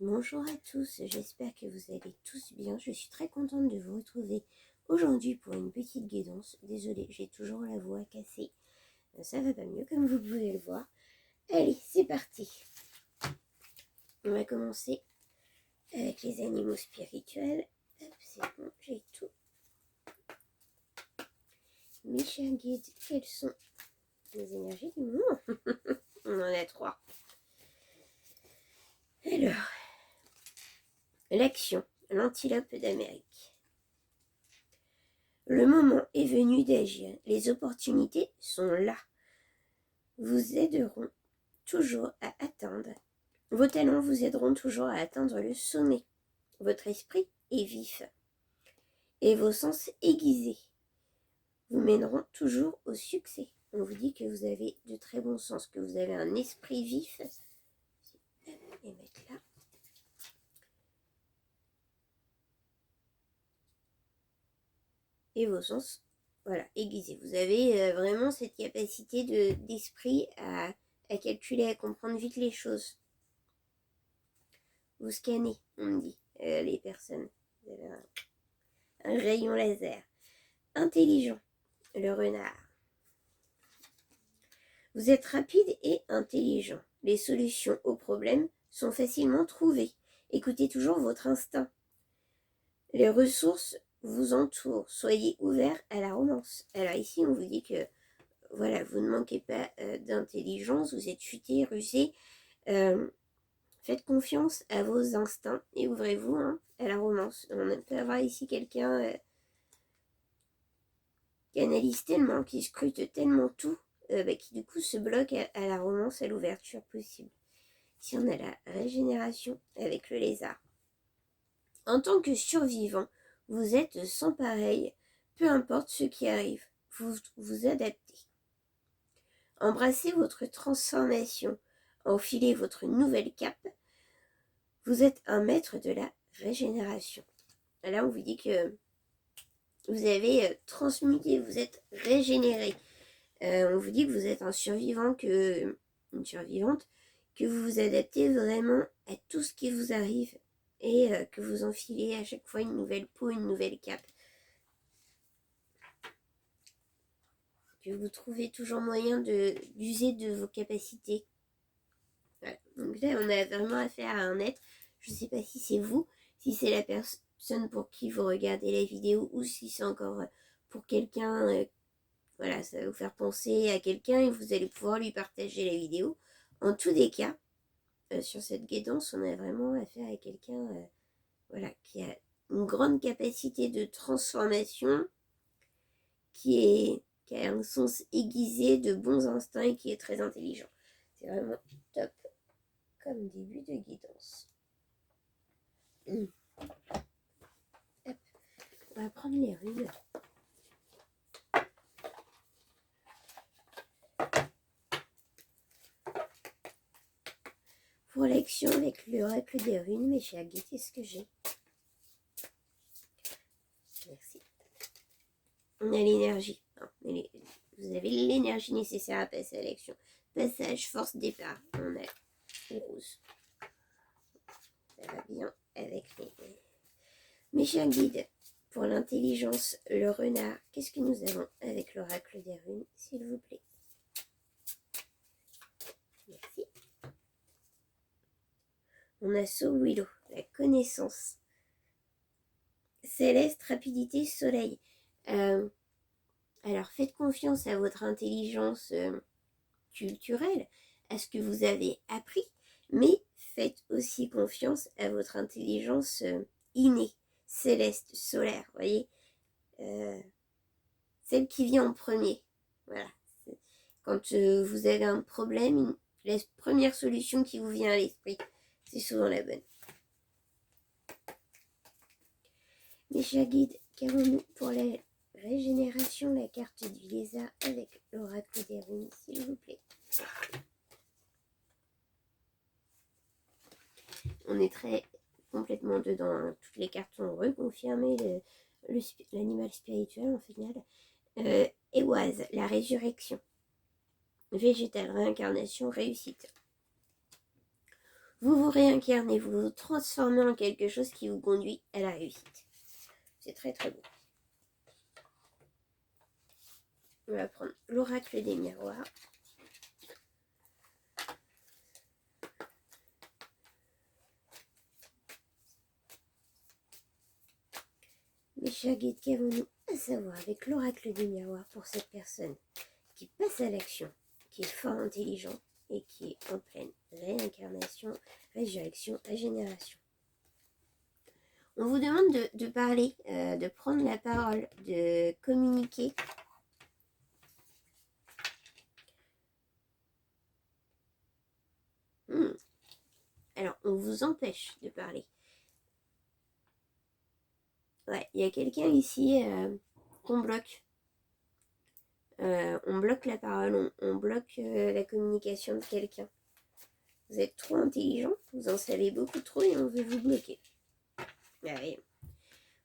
Bonjour à tous, j'espère que vous allez tous bien. Je suis très contente de vous retrouver aujourd'hui pour une petite guidance. Désolée, j'ai toujours la voix cassée. Ça va pas mieux comme vous pouvez le voir. Allez, c'est parti. On va commencer avec les animaux spirituels. Hop, c'est bon, j'ai tout. Mes chers guides, quelles sont les énergies du moment? On en a 3. Alors, l'action, l'antilope d'Amérique. Le moment est venu d'agir. Les opportunités sont là. Vous aideront toujours à atteindre. Vos talents vous aideront toujours à atteindre le sommet. Votre esprit est vif et vos sens aiguisés vous mèneront toujours au succès. On vous dit que vous avez de très bons sens, que vous avez un esprit vif. Et mettre là. Et vos sens, voilà, aiguisés. Vous avez vraiment cette capacité d'esprit à calculer, à comprendre vite les choses. Vous scannez, on me dit, les personnes. Vous avez un rayon laser. Intelligent, le renard. Vous êtes rapide et intelligent. Les solutions aux problèmes sont facilement trouvées. Écoutez toujours votre instinct. Les ressources vous entourent. Soyez ouvert à la romance. Alors ici, on vous dit que voilà, vous ne manquez pas d'intelligence, vous êtes futé, rusé. Faites confiance à vos instincts et ouvrez-vous à la romance. On peut avoir ici quelqu'un qui analyse tellement, qui scrute tellement tout, qui du coup se bloque à la romance, à l'ouverture possible. Ici on a la régénération avec le lézard. En tant que survivant, vous êtes sans pareil, peu importe ce qui arrive, vous vous adaptez. Embrassez votre transformation, enfilez votre nouvelle cape, vous êtes un maître de la régénération. Là on vous dit que vous avez transmuté, vous êtes régénéré. On vous dit que vous êtes un survivant, une survivante, que vous vous adaptez vraiment à tout ce qui vous arrive et que vous enfilez à chaque fois une nouvelle peau, une nouvelle cape. Que vous trouvez toujours moyen d'user de vos capacités. Voilà. Donc là, on a vraiment affaire à un être. Je ne sais pas si c'est vous, si c'est la personne pour qui vous regardez la vidéo ou si c'est encore pour quelqu'un. Voilà, ça va vous faire penser à quelqu'un et vous allez pouvoir lui partager la vidéo. En tous les cas, sur cette guidance, on a vraiment affaire à quelqu'un voilà, qui a une grande capacité de transformation, qui a un sens aiguisé, de bons instincts et qui est très intelligent. C'est vraiment top comme début de guidance. Hop, on va prendre les runes. Pour l'action avec l'oracle des runes, mes chers guides, qu'est-ce que j'ai? Merci. On a l'énergie. Vous avez l'énergie nécessaire à passer à l'action. Passage, force, départ. On a rose. Ça va bien avec mes chers guides. Pour l'intelligence, le renard. Qu'est-ce que nous avons avec l'oracle des runes, s'il vous plaît? Merci. On a Soul Willow, la connaissance. Céleste, rapidité, soleil. Alors faites confiance à votre intelligence culturelle, à ce que vous avez appris, mais faites aussi confiance à votre intelligence innée, céleste, solaire, voyez, celle qui vient en premier. Voilà. Quand vous avez un problème, la première solution qui vous vient à l'esprit, c'est souvent la bonne. Mes chers guides, qu'avons-nous pour la régénération, la carte du lézard avec l'oracle des runes, s'il vous plaît? On est très complètement dedans, hein. Toutes les cartes ont reconfirmé l'animal spirituel en final. Éoise, la résurrection. Végétal, réincarnation, réussite. Vous vous réincarnez, vous vous transformez en quelque chose qui vous conduit à la réussite. C'est très très beau. On va prendre l'oracle des miroirs. Mes chers guides, qu'avons-nous à savoir avec l'oracle des miroirs pour cette personne qui passe à l'action, qui est fort intelligent et qui est en pleine réincarnation, résurrection, régénération. On vous demande de parler, de prendre la parole, de communiquer. Alors, on vous empêche de parler. Ouais, il y a quelqu'un ici qu'on bloque. On bloque la parole, on bloque la communication de quelqu'un. Vous êtes trop intelligent, vous en savez beaucoup trop et on veut vous bloquer. Ah oui.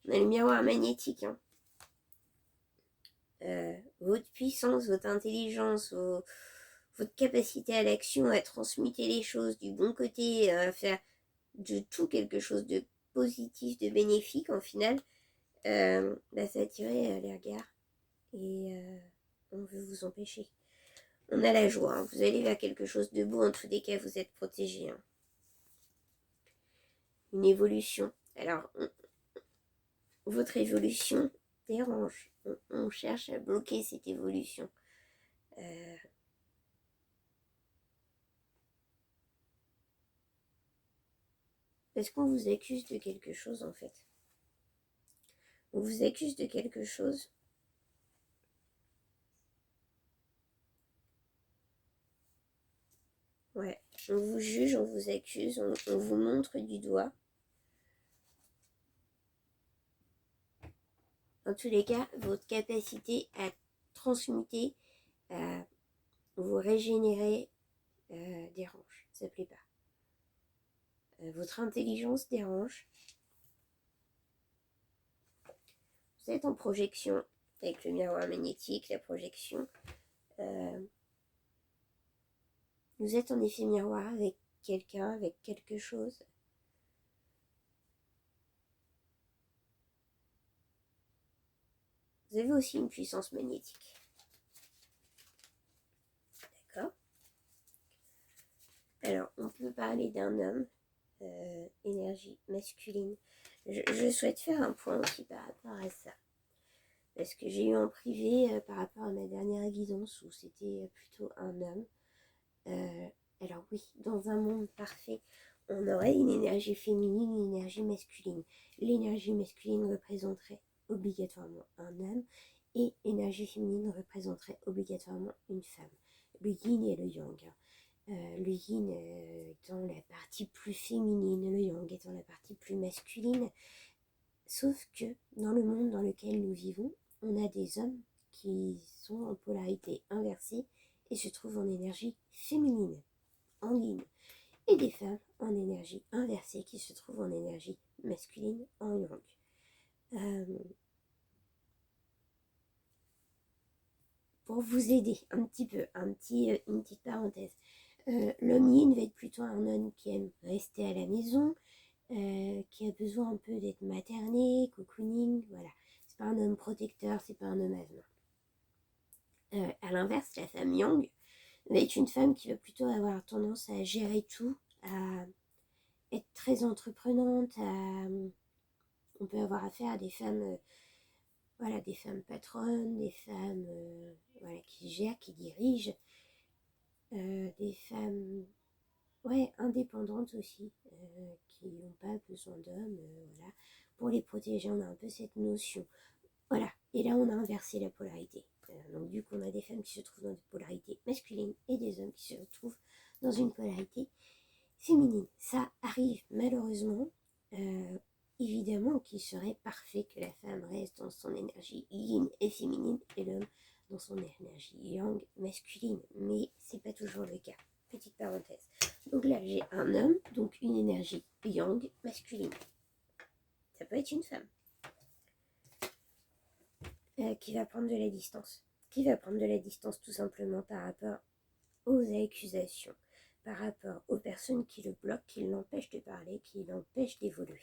On a le miroir magnétique. Hein. Votre puissance, votre intelligence, votre capacité à l'action, à transmuter les choses du bon côté, à faire de tout quelque chose de positif, de bénéfique en final, ça attirait les regards et on veut vous empêcher. On a la joie, hein. Vous allez vers quelque chose de beau, en tous les cas vous êtes protégé. Hein. Une évolution. Alors, votre évolution dérange. On cherche à bloquer cette évolution. Parce qu'on vous accuse de quelque chose en fait. On vous accuse de quelque chose. Ouais, on vous juge, on vous accuse, on vous montre du doigt. En tous les cas, votre capacité à transmuter, à vous régénérer dérange. Ça ne plaît pas. Votre intelligence dérange. Vous êtes en projection avec le miroir magnétique, la projection. Vous êtes en effet miroir avec quelqu'un, avec quelque chose. Vous avez aussi une puissance magnétique. D'accord? Alors, on peut parler d'un homme, énergie masculine. Je souhaite faire un point aussi par rapport à ça. Parce que j'ai eu en privé par rapport à ma dernière guidance où c'était plutôt un homme. Alors oui, dans un monde parfait, on aurait une énergie féminine, une énergie masculine. L'énergie masculine représenterait obligatoirement un homme et l'énergie féminine représenterait obligatoirement une femme. Le yin et le yang. Le yin étant la partie plus féminine, le yang étant la partie plus masculine. Sauf que dans le monde dans lequel nous vivons, on a des hommes qui sont en polarité inversée et se trouvent en énergie féminine, en yin, et des femmes en énergie inversée qui se trouvent en énergie masculine, en yang. Pour vous aider un petit peu, une petite parenthèse. L'homme yin va être plutôt un homme qui aime rester à la maison, qui a besoin un peu d'être materné, cocooning, voilà. C'est pas un homme protecteur, c'est pas un homme avenant. À l'inverse, la femme yang va être une femme qui va plutôt avoir tendance à gérer tout, à être très entreprenante, on peut avoir affaire à des femmes, voilà, des femmes patronnes, des femmes voilà, qui gèrent, qui dirigent, des femmes ouais, indépendantes aussi, qui n'ont pas besoin d'hommes, voilà. Pour les protéger, on a un peu cette notion. Voilà, et là on a inversé la polarité. Donc du coup on a des femmes qui se trouvent dans des polarités masculines et des hommes qui se retrouvent dans une polarité féminine. Ça arrive malheureusement, évidemment qu'il serait parfait que la femme reste dans son énergie yin et féminine et l'homme dans son énergie yang masculine, mais c'est pas toujours le cas. Petite parenthèse. Donc là j'ai un homme, donc une énergie yang masculine. Ça peut être une femme. Qui va prendre de la distance. Qui va prendre de la distance tout simplement par rapport aux accusations, par rapport aux personnes qui le bloquent, qui l'empêchent de parler, qui l'empêchent d'évoluer.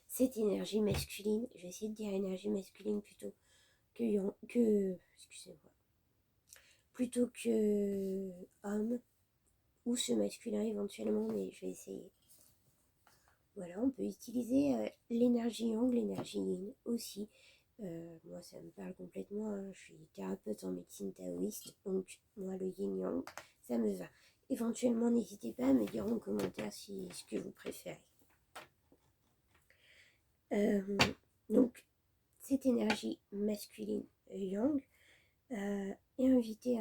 Cette énergie masculine, je vais essayer de dire énergie masculine plutôt excusez-moi, plutôt que homme, ou ce masculin éventuellement, mais je vais essayer. Voilà, on peut utiliser l'énergie yang, l'énergie yin aussi. Moi, ça me parle complètement. Hein. Je suis thérapeute en médecine taoïste, donc moi, le yin-yang, ça me va. Éventuellement, n'hésitez pas à me dire en commentaire ce que vous préférez. Donc, cette énergie masculine yang est invitée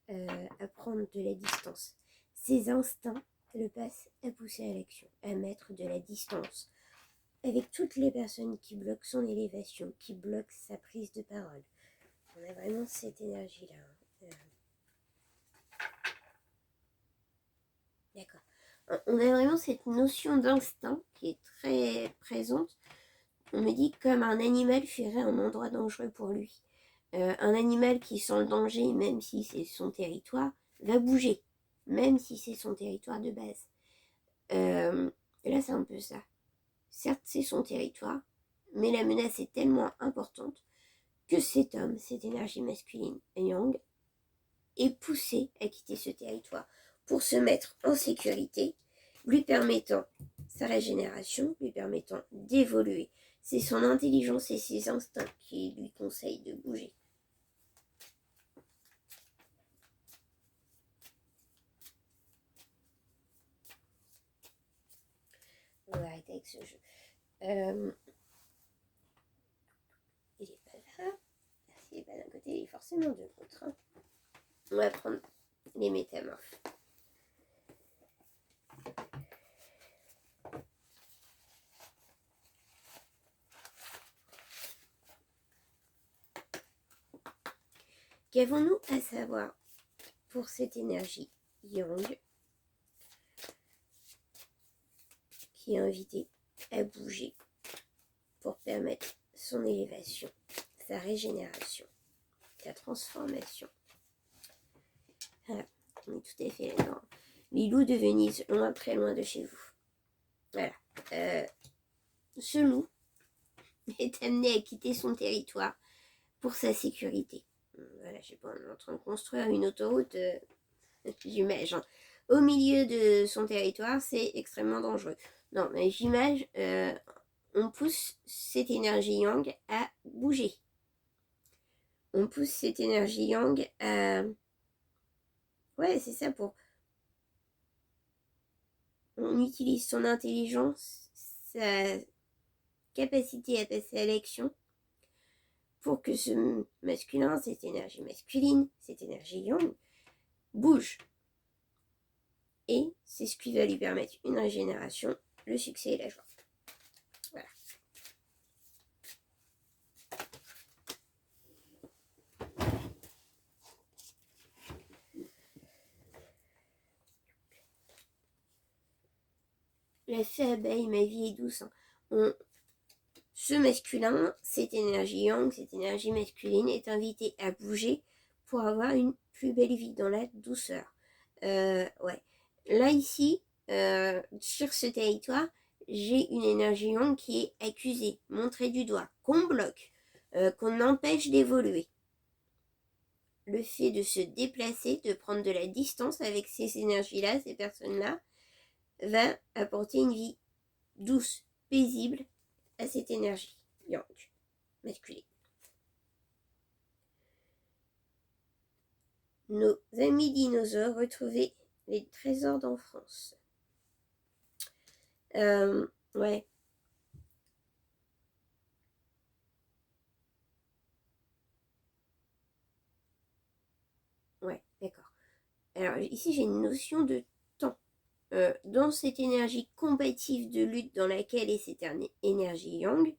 à prendre de la distance. Ses instincts le passent à pousser à l'action, à mettre de la distance avec toutes les personnes qui bloquent son élévation, qui bloquent sa prise de parole. On a vraiment cette énergie-là. D'accord. On a vraiment cette notion d'instinct qui est très présente. On me dit comme un animal fuirait un endroit dangereux pour lui. Un animal qui sent le danger, même si c'est son territoire, va bouger, même si c'est son territoire de base. Là, c'est un peu ça. Certes, c'est son territoire, mais la menace est tellement importante que cet homme, cette énergie masculine yang, est poussé à quitter ce territoire pour se mettre en sécurité, lui permettant sa régénération, lui permettant d'évoluer. C'est son intelligence et ses instincts qui lui conseillent de bouger. On va arrêter avec ce jeu. Il est pas là. S'il n'est pas d'un côté, il est forcément de l'autre. Hein. On va prendre les métamorphes. Qu'avons-nous à savoir pour cette énergie yang qui est invitée à bouger pour permettre son élévation, sa régénération, sa transformation? Voilà, on est tout à fait dans les loups de Venise, loin, très loin de chez vous. Voilà. Ce loup est amené à quitter son territoire pour sa sécurité. Voilà, je sais pas, on est en train de construire une autoroute, j'imagine. Au milieu de son territoire, c'est extrêmement dangereux. Non, mais j'imagine, on pousse cette énergie yang à bouger. On pousse cette énergie yang à... Ouais, c'est ça, on utilise son intelligence, sa capacité à passer à l'action pour que ce masculin, cette énergie masculine, cette énergie yang, bouge. Et c'est ce qui va lui permettre une régénération, le succès et la joie. Voilà. La fée abeille, ma vie est douce. Hein. Ce masculin, cette énergie yang, cette énergie masculine est invité à bouger pour avoir une plus belle vie dans la douceur. Ouais. Là, ici, sur ce territoire, j'ai une énergie yang qui est accusée, montrée du doigt, qu'on bloque, qu'on empêche d'évoluer. Le fait de se déplacer, de prendre de la distance avec ces énergies-là, ces personnes-là, va apporter une vie douce, paisible à cette énergie yang, masculine. Nos amis dinosaures retrouvaient les trésors d'enfance. Ouais. Ouais, d'accord. Alors ici j'ai une notion de temps. Dans cette énergie combative de lutte dans laquelle est cette énergie yang,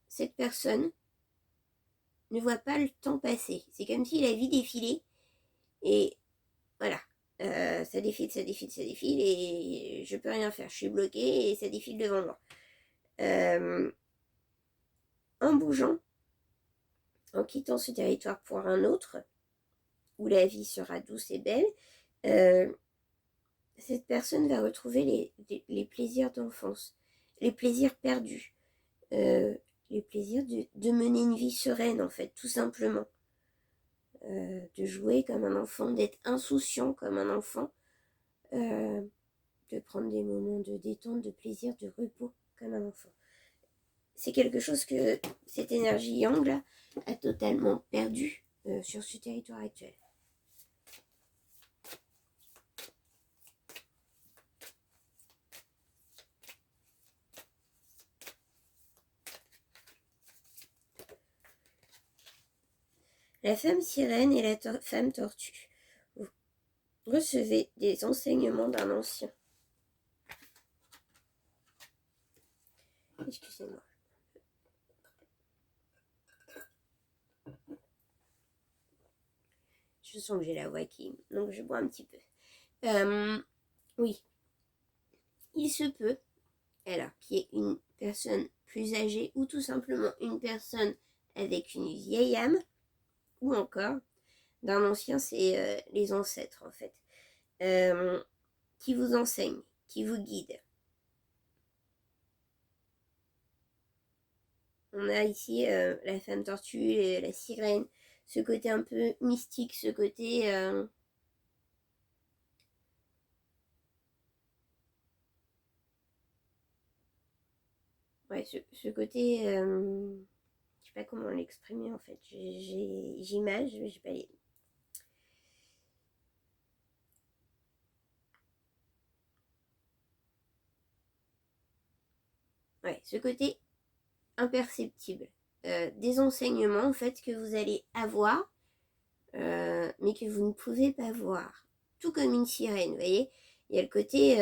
cette personne ne voit pas le temps passer. C'est comme si la vie défilait et voilà, ça défile, ça défile, ça défile et je peux rien faire. Je suis bloquée et ça défile devant moi. En bougeant, en quittant ce territoire pour un autre, où la vie sera douce et belle, cette personne va retrouver les plaisirs d'enfance, les plaisirs perdus, les plaisirs de mener une vie sereine, en fait, tout simplement. De jouer comme un enfant, d'être insouciant comme un enfant, de prendre des moments de détente, de plaisir, de repos comme un enfant. C'est quelque chose que cette énergie yang là a totalement perdu sur ce territoire actuel. La femme sirène et la femme tortue. Vous recevez des enseignements d'un ancien. Excusez-moi. Je sens que j'ai la voix qui... Donc je bois un petit peu. Oui. Il se peut, alors, qu'il y ait une personne plus âgée ou tout simplement une personne avec une vieille âme, ou encore d'un ancien, c'est les ancêtres en fait, qui vous enseignent, qui vous guident. On a ici la femme tortue, et la sirène, ce côté un peu mystique, ce côté... ouais, ce côté... je sais pas comment l'exprimer en fait. J'image, mais j'ai pas les... Ouais, ce côté imperceptible. Des enseignements en fait que vous allez avoir, mais que vous ne pouvez pas voir. Tout comme une sirène, vous voyez. Il y a le côté,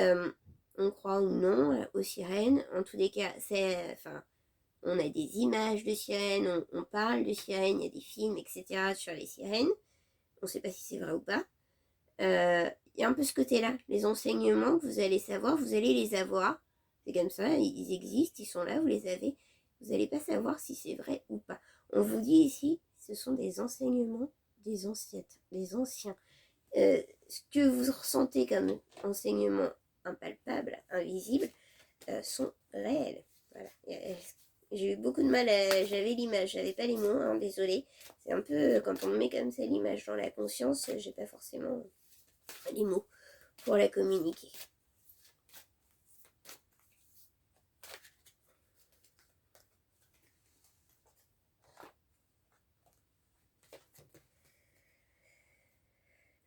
on croit ou non aux sirènes. En tous les cas, enfin, on a des images de sirènes, on parle de sirènes, il y a des films, etc. sur les sirènes. On ne sait pas si c'est vrai ou pas. Il y a un peu ce côté-là. Les enseignements que vous allez savoir, vous allez les avoir. C'est comme ça, ils existent, ils sont là, vous les avez. Vous n'allez pas savoir si c'est vrai ou pas. On vous dit ici, ce sont des enseignements des ancêtres, des anciens. Ce que vous ressentez comme enseignements impalpables, invisibles, sont réels. Voilà. J'ai eu beaucoup de mal j'avais l'image, j'avais pas les mots, hein, désolé. C'est un peu, quand on me met comme ça l'image dans la conscience, j'ai pas forcément les mots pour la communiquer.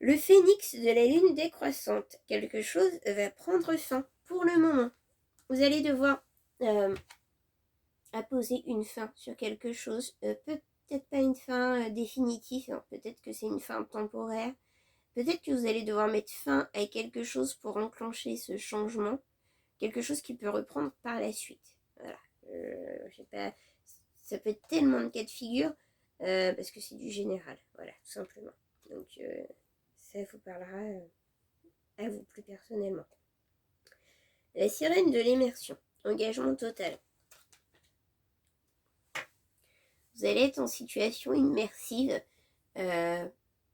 Le phénix de la lune décroissante. Quelque chose va prendre fin pour le moment. Vous allez devoir apposer une fin sur quelque chose. Peut-être pas une fin définitive, hein. Peut-être que c'est une fin temporaire. Peut-être que vous allez devoir mettre fin à quelque chose pour enclencher ce changement. Quelque chose qui peut reprendre par la suite. Voilà. Je sais pas, ça peut être tellement de cas de figure parce que c'est du général. Voilà, tout simplement. Donc, ça vous parlera à vous plus personnellement. La sirène de l'immersion. Engagement total. Vous allez être en situation immersive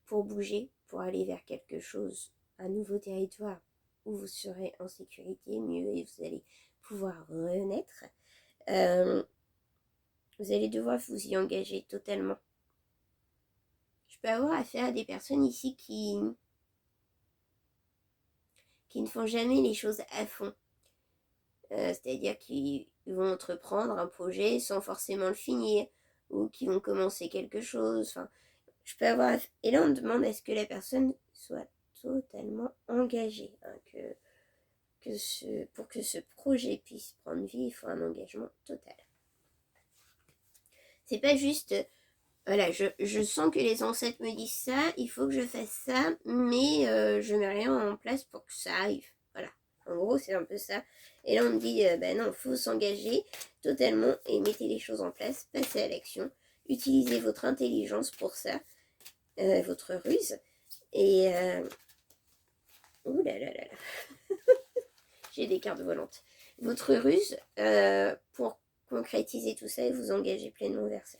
pour bouger, pour aller vers quelque chose, un nouveau territoire où vous serez en sécurité, mieux, et vous allez pouvoir renaître. Vous allez devoir vous y engager totalement. Je peux avoir affaire à des personnes ici qui ne font jamais les choses à fond. C'est-à-dire qu'ils vont entreprendre un projet sans forcément le finir, ou qui vont commencer quelque chose. Enfin, je peux avoir... Et là, on demande à ce que la personne soit totalement engagée. Hein, pour que ce projet puisse prendre vie, il faut un engagement total. C'est pas juste... Voilà, je sens que les ancêtres me disent ça, il faut que je fasse ça, mais je mets rien en place pour que ça arrive. Voilà. En gros, c'est un peu ça. Et là, on me dit, non, il faut s'engager totalement et mettez les choses en place, passez à l'action, utilisez votre intelligence pour ça, votre ruse. Et... ouh là là là là. J'ai des cartes volantes. Votre ruse pour concrétiser tout ça et vous engager pleinement vers ça.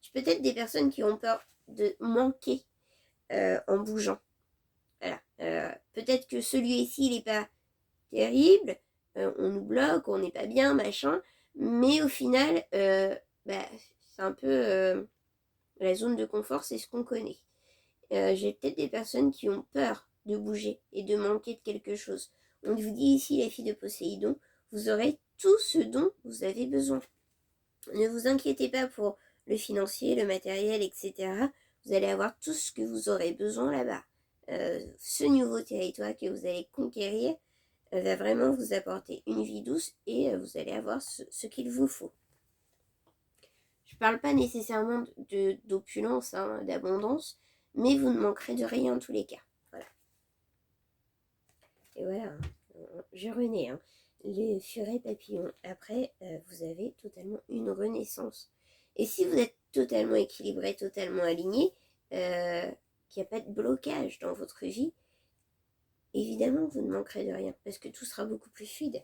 Je peut-être des personnes qui ont peur de manquer en bougeant. Voilà. Peut-être que celui-ci, il n'est pas terrible, on nous bloque, on n'est pas bien, machin, mais au final, c'est un peu la zone de confort, c'est ce qu'on connaît. J'ai peut-être des personnes qui ont peur de bouger et de manquer de quelque chose. On vous dit ici, les filles de Poséidon, vous aurez tout ce dont vous avez besoin. Ne vous inquiétez pas pour le financier, le matériel, etc. Vous allez avoir tout ce que vous aurez besoin là-bas. Ce nouveau territoire que vous allez conquérir va vraiment vous apporter une vie douce et vous allez avoir ce qu'il vous faut. Je ne parle pas nécessairement d'opulence, hein, d'abondance, mais vous ne manquerez de rien en tous les cas. Voilà. Et voilà, hein, je renais. Hein. Les furets papillons. Après, vous avez totalement une renaissance. Et si vous êtes totalement équilibré, totalement aligné, qu'il n'y a pas de blocage dans votre vie, évidemment, vous ne manquerez de rien, parce que tout sera beaucoup plus fluide.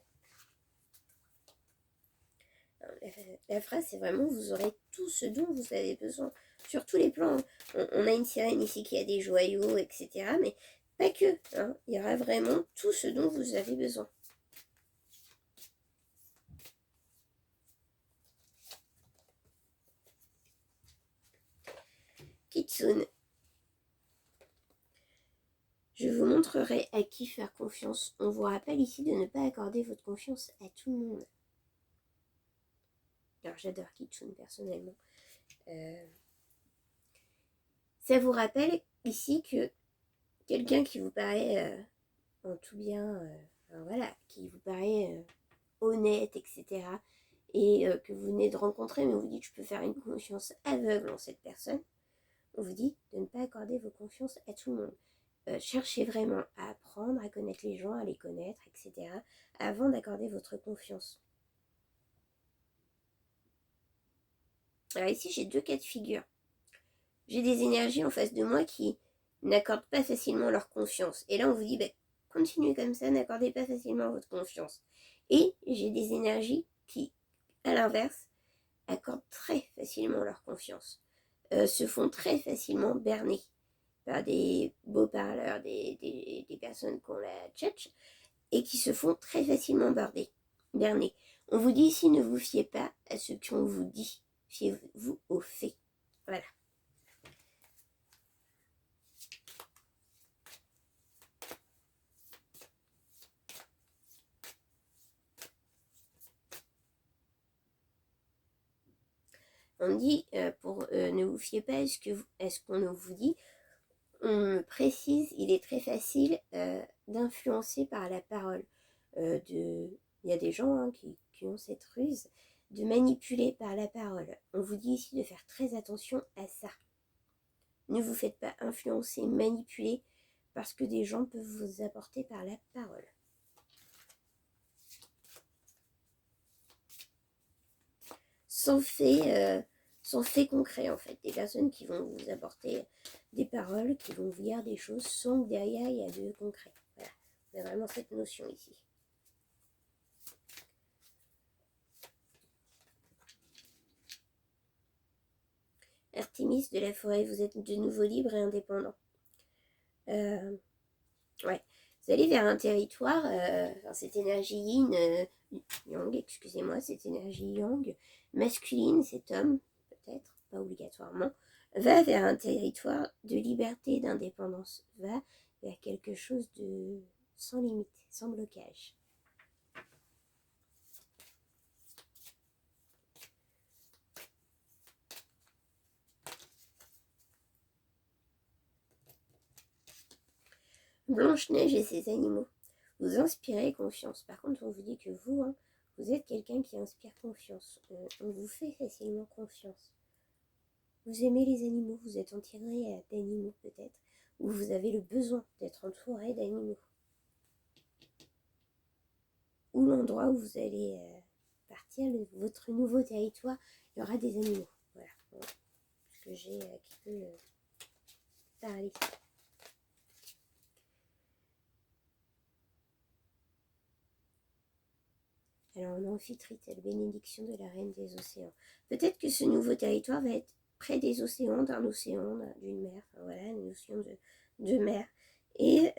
La phrase, c'est vraiment, vous aurez tout ce dont vous avez besoin. Sur tous les plans, on a une sirène ici qui a des joyaux, etc. Mais pas que. Hein. Il y aura vraiment tout ce dont vous avez besoin. Kitsune. Je vous montrerai à qui faire confiance. On vous rappelle ici de ne pas accorder votre confiance à tout le monde. Alors j'adore Kitsune personnellement. Ça vous rappelle ici que quelqu'un qui vous paraît en tout bien, voilà, qui vous paraît honnête, etc. Et que vous venez de rencontrer, mais vous dites je peux faire une confiance aveugle en cette personne. On vous dit de ne pas accorder vos confiances à tout le monde. Cherchez vraiment à apprendre, à connaître les gens, à les connaître, etc. avant d'accorder votre confiance. Alors ici, j'ai deux cas de figure. J'ai des énergies en face de moi qui n'accordent pas facilement leur confiance. Et là, on vous dit, continuez comme ça, n'accordez pas facilement votre confiance. Et j'ai des énergies qui, à l'inverse, accordent très facilement leur confiance. Se font très facilement berner par des beaux parleurs, des personnes qui ont la tchatch, et qui se font très facilement berner. On vous dit ici, ne vous fiez pas à ce qu'on vous dit, fiez-vous aux faits. Voilà. On dit, ne vous fiez pas à ce qu'on vous dit, on précise, il est très facile d'influencer par la parole. Il y a des gens hein, qui ont cette ruse de manipuler par la parole. On vous dit ici de faire très attention à ça. Ne vous faites pas influencer, manipuler, parce que des gens peuvent vous apporter par la parole. Sans fait concret en fait. Des personnes qui vont vous apporter des paroles, qui vont vous dire des choses sans que derrière il y a de concret. Voilà, on a vraiment cette notion ici. Artémis de la forêt, vous êtes de nouveau libre et indépendant. Ouais. Vous allez vers un territoire, cette énergie yin, yang, excusez-moi, cette énergie yang, masculine, cet homme, peut-être, pas obligatoirement, va vers un territoire de liberté, d'indépendance, va vers quelque chose de sans limite, sans blocage. Blanche-Neige et ses animaux. Vous inspirez confiance. Par contre, on vous dit que vous, hein, vous êtes quelqu'un qui inspire confiance. On vous fait facilement confiance. Vous aimez les animaux, vous êtes entouré d'animaux peut-être, ou vous avez le besoin d'être entouré d'animaux. Ou l'endroit où vous allez partir, votre nouveau territoire, il y aura des animaux. Voilà. Ce que j'ai qui peut parler. Alors on a Amphitrite, la bénédiction de la reine des océans. Peut-être que ce nouveau territoire va être près des océans, d'un océan, d'une mer, enfin voilà, une notion de mer. Et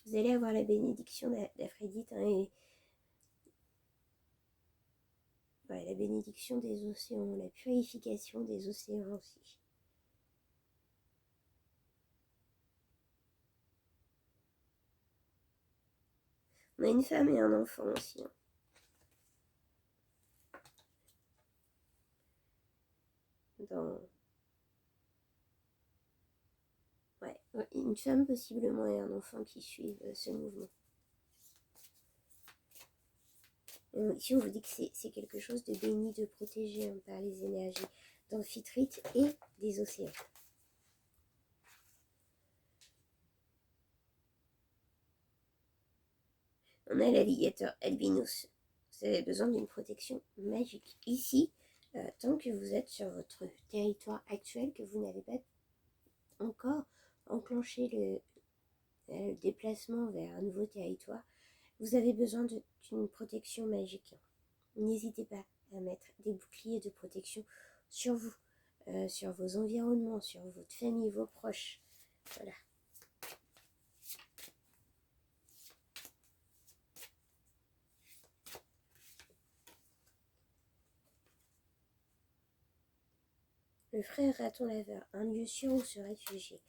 vous allez avoir la bénédiction d'Aphrodite, hein, et ouais, la bénédiction des océans, la purification des océans aussi. On a une femme et un enfant aussi. Hein. Dans... Ouais, une femme possiblement et un enfant qui suivent ce mouvement. Ici, on vous dit que c'est quelque chose de béni, de protégé, hein, par les énergies d'Amphitrite et des océans. On a l'alligator albinos. Vous avez besoin d'une protection magique. Ici, tant que vous êtes sur votre territoire actuel, que vous n'avez pas encore enclenché le déplacement vers un nouveau territoire, vous avez besoin d'une protection magique. N'hésitez pas à mettre des boucliers de protection sur vous, sur vos environnements, sur votre famille, vos proches. Voilà. Le frère raton laveur, un lieu sûr où se réfugier.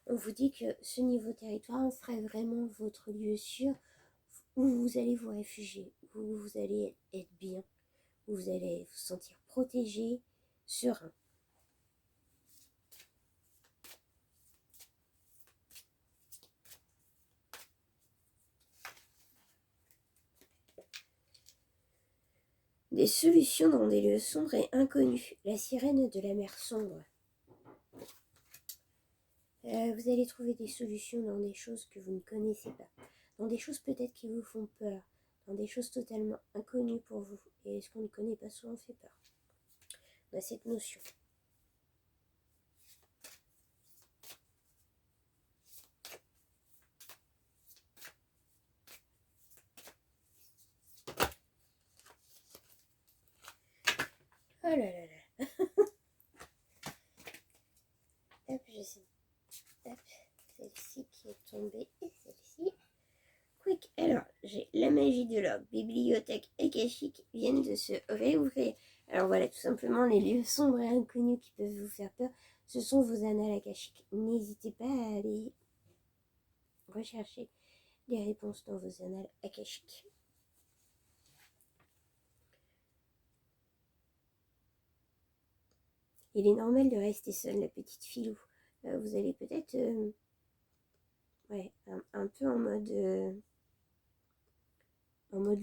On vous dit que ce niveau territoire serait vraiment votre lieu sûr où vous allez vous réfugier, où vous allez être bien, où vous allez vous sentir protégé, serein. Des solutions dans des lieux sombres et inconnus. La sirène de la mer sombre. Vous allez trouver des solutions dans des choses que vous ne connaissez pas, dans des choses peut-être qui vous font peur, dans des choses totalement inconnues pour vous. Et ce qu'on ne connaît pas souvent fait peur. On a cette notion. Oh là là là. Hop, j'essaie. Hop, celle-ci qui est tombée et celle-ci. Quick. Alors, j'ai la magie de l'orgue, bibliothèque akashique viennent de se réouvrir. Alors voilà, tout simplement, les lieux sombres et inconnus qui peuvent vous faire peur, ce sont vos annales akashiques. N'hésitez pas à aller rechercher les réponses dans vos annales akashiques. Il est normal de rester seule, la petite filou. Vous allez peut-être ouais, un peu en mode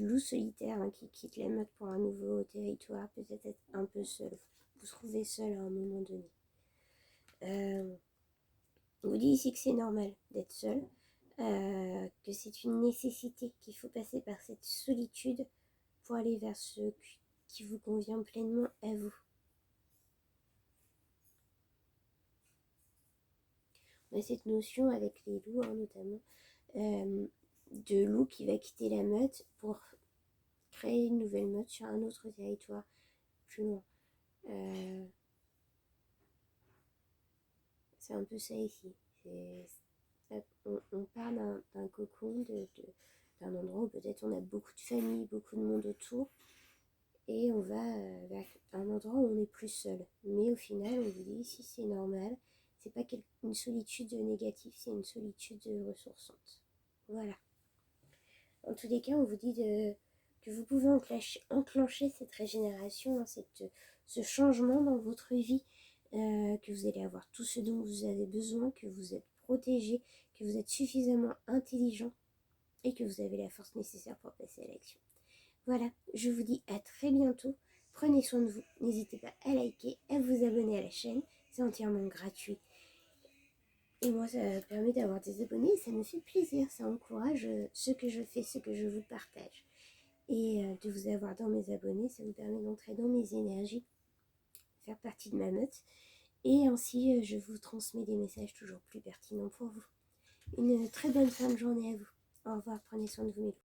loup solitaire, hein, qui quitte la meute pour un nouveau territoire, peut-être être un peu seul. Vous trouvez seul à un moment donné. On vous dit ici que c'est normal d'être seul, que c'est une nécessité, qu'il faut passer par cette solitude pour aller vers ce qui vous convient pleinement à vous. On a cette notion avec les loups, hein, notamment, de loup qui va quitter la meute pour créer une nouvelle meute sur un autre territoire plus loin. C'est un peu ça ici. On part d'un cocon, d'un endroit où peut-être on a beaucoup de famille, beaucoup de monde autour, et on va vers un endroit où on n'est plus seul. Mais au final, on vous dit, si c'est normal, c'est pas une solitude négative, c'est une solitude ressourçante. Voilà. En tous les cas, on vous dit que vous pouvez enclencher cette régénération, hein, ce changement dans votre vie, que vous allez avoir tout ce dont vous avez besoin, que vous êtes protégé, que vous êtes suffisamment intelligent et que vous avez la force nécessaire pour passer à l'action. Voilà, je vous dis à très bientôt. Prenez soin de vous. N'hésitez pas à liker, à vous abonner à la chaîne. C'est entièrement gratuit. Et moi, ça permet d'avoir des abonnés et ça me fait plaisir. Ça encourage ce que je fais, ce que je vous partage. Et de vous avoir dans mes abonnés, ça vous permet d'entrer dans mes énergies, faire partie de ma meute. Et ainsi, je vous transmets des messages toujours plus pertinents pour vous. Une très bonne fin de journée à vous. Au revoir, prenez soin de vous, mes loups.